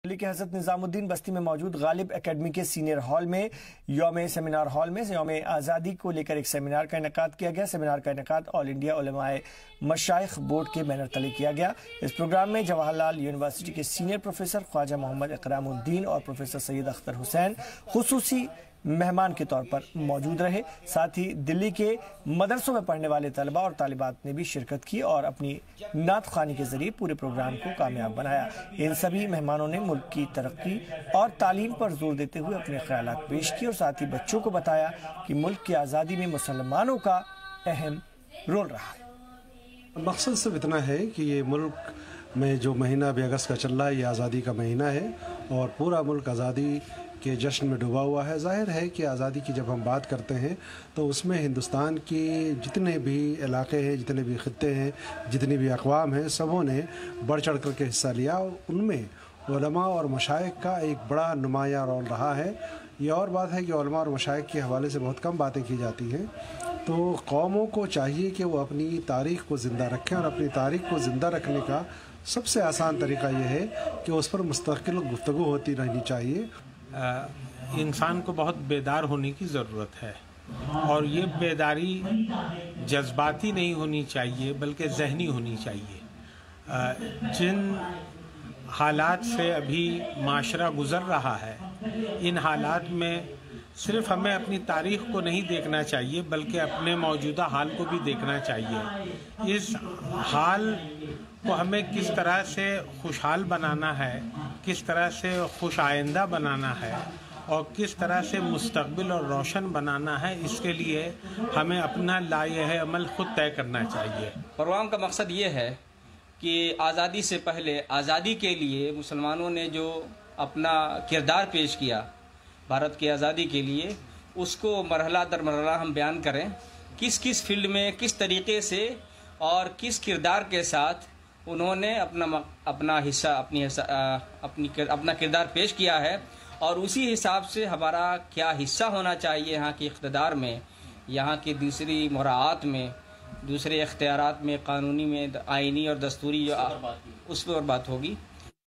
دلی کے حضرت نظام الدین بستی میں موجود غالب اکیڈمی کے سینئر ہال میں سیمینار ہال میں یوم آزادی کو لے کر ایک سیمینار کا انعقاد کیا گیا۔ سیمینار کا انعقاد آل انڈیا علماء مشائخ بورڈ کے بینر تلے کیا گیا۔ اس پروگرام میں جواہر لال یونیورسٹی کے سینئر پروفیسر خواجہ محمد اکرام الدین اور پروفیسر سید اختر حسین خصوصی مہمان کے طور پر موجود رہے۔ ساتھ ہی دلی کے مدرسوں میں پڑھنے والے طلبہ اور طالبات نے بھی شرکت کی اور اپنی نعت خوانی کے ذریعے پورے پروگرام کو کامیاب بنایا۔ ان سبھی مہمانوں نے ملک کی ترقی اور تعلیم پر زور دیتے ہوئے اپنے خیالات پیش کیے اور ساتھ ہی بچوں کو بتایا کہ ملک کی آزادی میں مسلمانوں کا اہم رول رہا ہے۔ مقصد صرف اتنا ہے کہ یہ ملک میں جو مہینہ بھی اگست کا چل رہا ہے یہ آزادی کا مہینہ ہے اور پورا ملک آزادی کے جشن میں ڈوبا ہوا ہے۔ ظاہر ہے کہ آزادی کی جب ہم بات کرتے ہیں تو اس میں ہندوستان کے جتنے بھی علاقے ہیں، جتنے بھی خطے ہیں، جتنی بھی اقوام ہیں، سبوں نے بڑھ چڑھ کر کے حصہ لیا اور ان میں علماء اور مشائخ کا ایک بڑا نمایاں رول رہا ہے۔ یہ اور بات ہے کہ علماء اور مشائخ کے حوالے سے بہت کم باتیں کی جاتی ہیں، تو قوموں کو چاہیے کہ وہ اپنی تاریخ کو زندہ رکھیں اور اپنی تاریخ کو زندہ رکھنے کا سب سے آسان طریقہ یہ ہے کہ اس پر مستقل گفتگو ہوتی رہنی چاہیے۔ انسان کو بہت بیدار ہونے کی ضرورت ہے اور یہ بیداری جذباتی نہیں ہونی چاہیے بلکہ ذہنی ہونی چاہیے۔ جن حالات سے ابھی معاشرہ گزر رہا ہے ان حالات میں صرف ہمیں اپنی تاریخ کو نہیں دیکھنا چاہیے بلکہ اپنے موجودہ حال کو بھی دیکھنا چاہیے۔ اس حال کو ہمیں کس طرح سے خوشحال بنانا ہے، کس طرح سے خوش آئندہ بنانا ہے اور کس طرح سے مستقبل اور روشن بنانا ہے، اس کے لیے ہمیں اپنا لائحہ عمل خود طے کرنا چاہیے۔ پروگرام کا مقصد یہ ہے کہ آزادی سے پہلے آزادی کے لیے مسلمانوں نے جو اپنا کردار پیش کیا بھارت کی آزادی کے لیے، اس کو مرحلہ در مرحلہ ہم بیان کریں، کس کس فیلڈ میں کس طریقے سے اور کس کردار کے ساتھ انہوں نے اپنا کردار پیش کیا ہے اور اسی حساب سے ہمارا کیا حصہ ہونا چاہیے یہاں کے اقتدار میں، یہاں کی دوسری مراعات میں، دوسرے اختیارات میں، قانونی میں، آئینی اور دستوری اس پر بات ہوگی۔